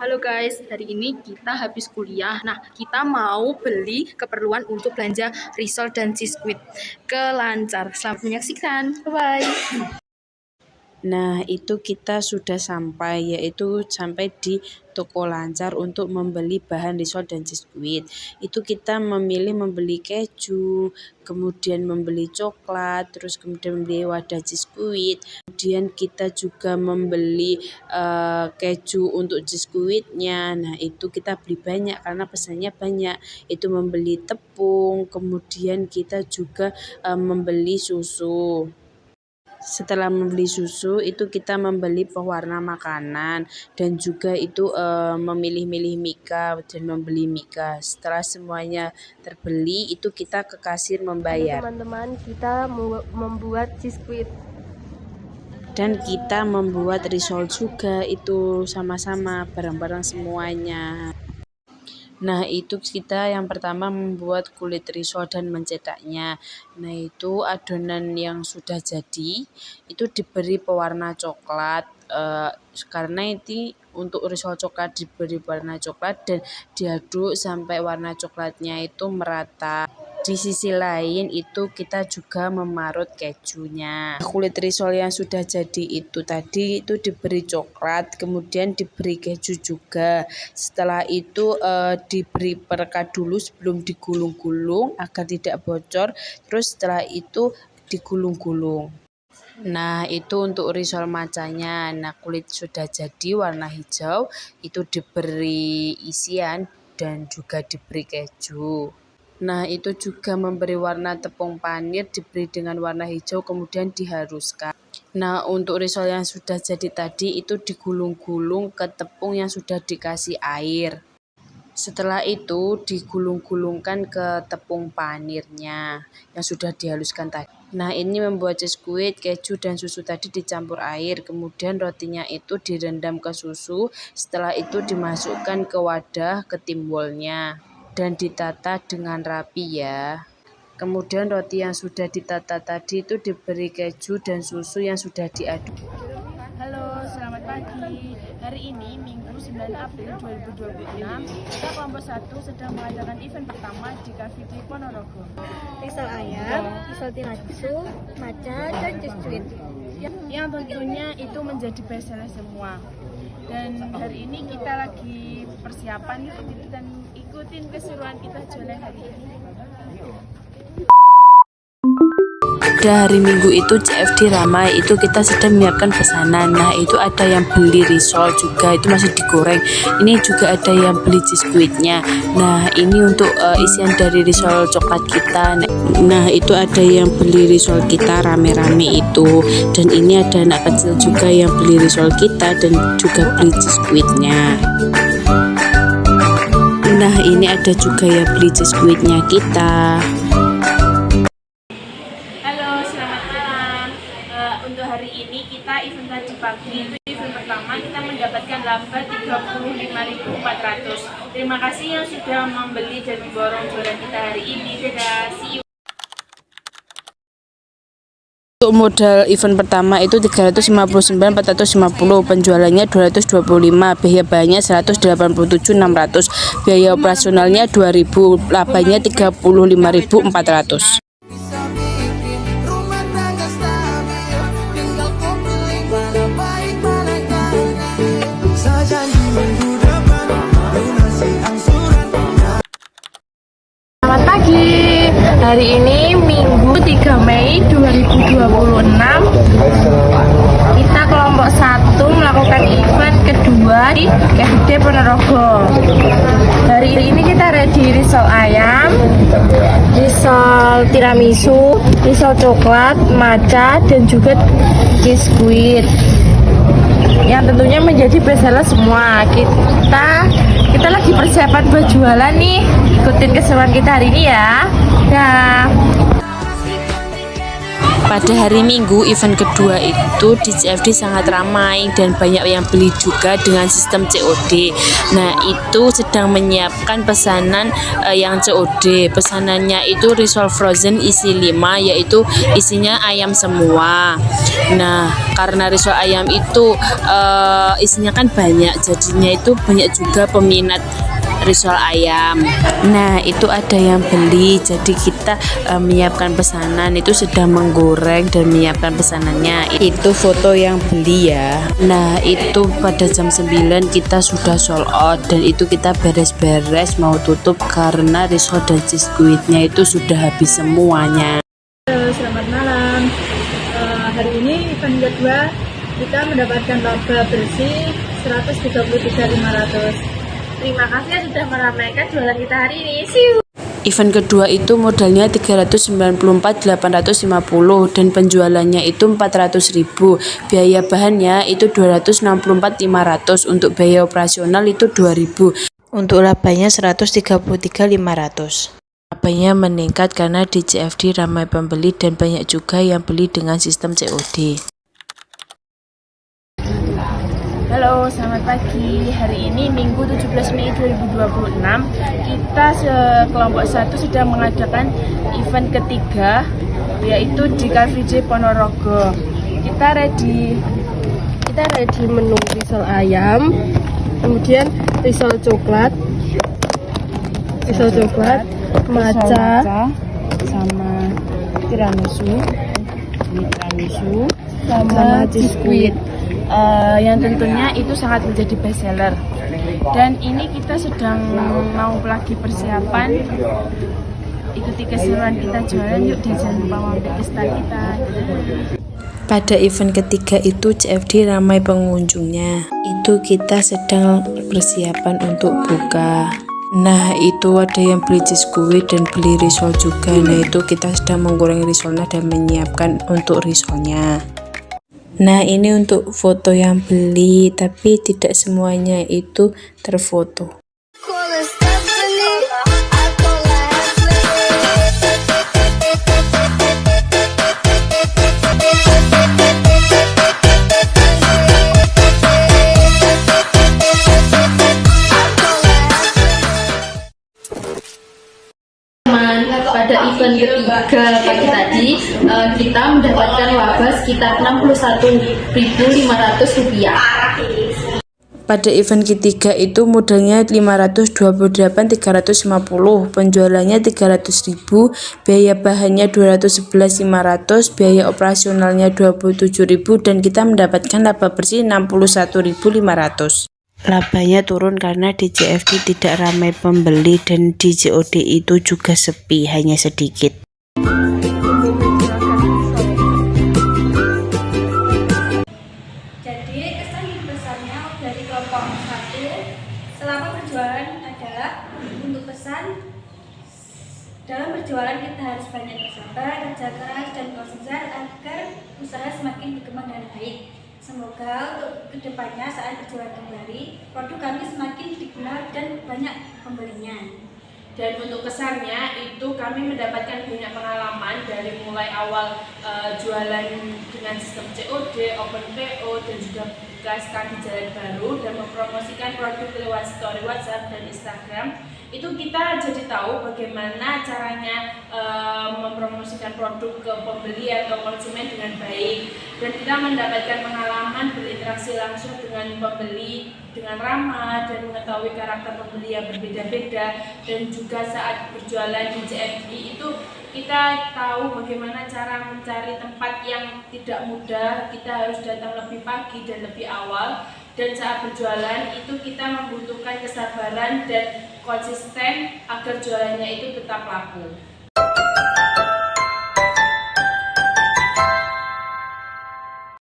Halo guys, hari ini kita habis kuliah. Nah, kita mau beli keperluan untuk belanja risol dan biskuit ke Lancar. Selamat menyaksikan. Bye-bye. Nah, itu kita sudah sampai, yaitu sampai di toko Lancar untuk membeli bahan risol dan biskuit. Itu kita membeli keju, kemudian membeli coklat, terus kemudian membeli wadah biskuit. Kemudian kita juga membeli keju untuk biskuitnya. Nah, itu kita beli banyak karena pesannya banyak. Itu membeli tepung, kemudian kita juga membeli susu. Setelah membeli susu, itu kita membeli pewarna makanan dan juga itu memilih-milih mika dan membeli mika. Setelah semuanya terbeli, itu kita ke kasir membayar. Teman-teman, kita membuat biskuit Dan kita membuat risol juga, itu sama-sama bareng-bareng semuanya. Nah, itu kita yang pertama membuat kulit risol dan mencetaknya. Nah, itu adonan yang sudah jadi itu diberi pewarna coklat, karena itu untuk risol coklat diberi warna coklat dan diaduk sampai warna coklatnya itu merata. Di sisi lain itu kita juga memarut kejunya. Kulit risol yang sudah jadi itu tadi itu diberi coklat, kemudian diberi keju juga. Setelah itu diberi perekat dulu sebelum digulung-gulung agar tidak bocor. Terus setelah itu digulung-gulung. Nah, itu untuk risol macanya. Nah, kulit sudah jadi warna hijau, itu diberi isian dan juga diberi keju. Nah, itu juga memberi warna tepung panir, diberi dengan warna hijau, kemudian dihaluskan. Nah, untuk risol yang sudah jadi tadi itu digulung-gulung ke tepung yang sudah dikasih air. Setelah itu digulung-gulungkan ke tepung panirnya yang sudah dihaluskan tadi. Nah, ini membuat biskuit, keju, dan susu tadi dicampur air. Kemudian rotinya itu direndam ke susu. Setelah itu dimasukkan ke wadah ke timbulnya dan ditata dengan rapi ya. Kemudian roti yang sudah ditata tadi itu diberi keju dan susu yang sudah diaduk. Halo, selamat pagi. Hari ini Minggu 9 April 2026, kita kelompok 1 sedang mengadakan event pertama di Cafe di Ponorogo. risol ayam, risol tiramisu, matcha, dan biskuit. Yang tentunya itu menjadi bestseller semua. Dan hari ini kita lagi persiapan dan ikutin keseruan kita jualan hari ini. Pada hari Minggu itu CFD ramai, itu kita sedang menyiapkan pesanan. Nah, itu ada yang beli risol juga, itu masih digoreng. Ini juga ada yang beli biskuitnya. Nah, ini untuk isian dari risol coklat kita. Nah, itu ada yang beli risol kita rame-rame itu. Dan ini ada anak kecil juga yang beli risol kita dan juga beli biskuitnya. Nah, ini ada juga yang beli biskuitnya kita. Untuk hari ini kita event tadi pagi itu event pertama kita mendapatkan laba 35.400. Terima kasih yang sudah membeli dan memborong jualan kita hari ini. Dadah, see you. Untuk modal event pertama itu 359.450, penjualannya 225, biaya bahannya 187.600, biaya operasionalnya 2.000, labanya 35.400. Selamat pagi. Hari ini Minggu 3 Mei 2026. Kita kelompok 1 melakukan event kedua di KFD Ponorogo. Hari ini kita ready risol ayam, risol tiramisu, risol coklat, matcha, dan juga biskuit. Yang tentunya menjadi bestseller semua. Kita lagi persiapan buat jualan nih. Ikutin keseruan kita hari ini ya. Dah. Pada hari Minggu event kedua itu di CFD sangat ramai dan banyak yang beli juga dengan sistem COD. Nah, itu sedang menyiapkan pesanan yang COD. Pesanannya itu risol frozen isi 5, yaitu isinya ayam semua. Nah, karena risol ayam itu isinya kan banyak, jadinya itu banyak juga peminat risol ayam. Nah, itu ada yang beli, jadi kita menyiapkan pesanan, itu sedang menggoreng dan menyiapkan pesanannya. Itu foto yang beli ya. Nah, itu pada jam 9 kita sudah sold out dan itu kita beres-beres mau tutup karena risol dan biskuitnya itu sudah habis semuanya. Selamat malam. Hari ini event kedua kita mendapatkan laba bersih 133.500. Terima kasih yang sudah meramaikan jualan kita hari ini. Event kedua itu modalnya 394.850 dan penjualannya itu 400.000. Biaya bahannya itu 264.500. Untuk biaya operasional itu 2.000. Untuk labanya 133.500. Labanya meningkat karena di CFD ramai pembeli dan banyak juga yang beli dengan sistem COD. Halo, selamat pagi. Hari ini Minggu 17 Mei 2026, kita sekelompok 1 sedang mengadakan event ketiga, yaitu di Car Free Day Ponorogo. Kita ready menu risol ayam, kemudian risol coklat, matcha, sama tiramisu, sama biskuit. Yang tentunya itu sangat menjadi bestseller. Dan ini kita sedang mau lagi persiapan, ikuti keseruan kita jualan, yuk dan jangan lupa mampir ke stand kita. Pada event ketiga itu CFD ramai pengunjungnya. Itu kita sedang persiapan untuk buka. Nah, itu ada yang beli biskuit dan beli risol juga. Nah, itu kita sedang menggoreng risolnya dan menyiapkan untuk risolnya. Nah, ini untuk foto yang beli, tapi tidak semuanya itu terfoto. Pada event ketiga pagi tadi kita mendapatkan laba sekitar Rp61.500. Pada event ketiga itu modalnya 528.350, penjualannya 300.000, biaya bahannya 211.500, biaya operasionalnya 27.000 dan kita mendapatkan laba bersih 61.500. Labanya turun karena di CFD tidak ramai pembeli dan di COD itu juga sepi, hanya sedikit. Jadi kesan besarnya dari kelompok 1 selama berjualan adalah untuk pesan dalam berjualan kita harus banyak bersabar, kerja keras dan konsisten agar usaha semakin berkembang dan baik. Semoga untuk kedepannya saat berjualan kembali, produk kami semakin dikenal dan banyak pembelinya. Dan untuk kesannya itu kami mendapatkan banyak pengalaman dari mulai awal jualan dengan sistem COD, Open PO dan juga buka stand di Jalan Baru dan mempromosikan produk lewat story WhatsApp dan Instagram. Itu kita jadi tahu bagaimana caranya mempromosikan produk ke pembeli atau konsumen dengan baik, dan kita mendapatkan pengalaman berinteraksi langsung dengan pembeli dengan ramah dan mengetahui karakter pembeli yang berbeda-beda. Dan juga saat berjualan di CFD itu kita tahu bagaimana cara mencari tempat yang tidak mudah, kita harus datang lebih pagi dan lebih awal. Dan saat berjualan itu kita membutuhkan kesabaran dan konsisten agar jualannya itu tetap laku.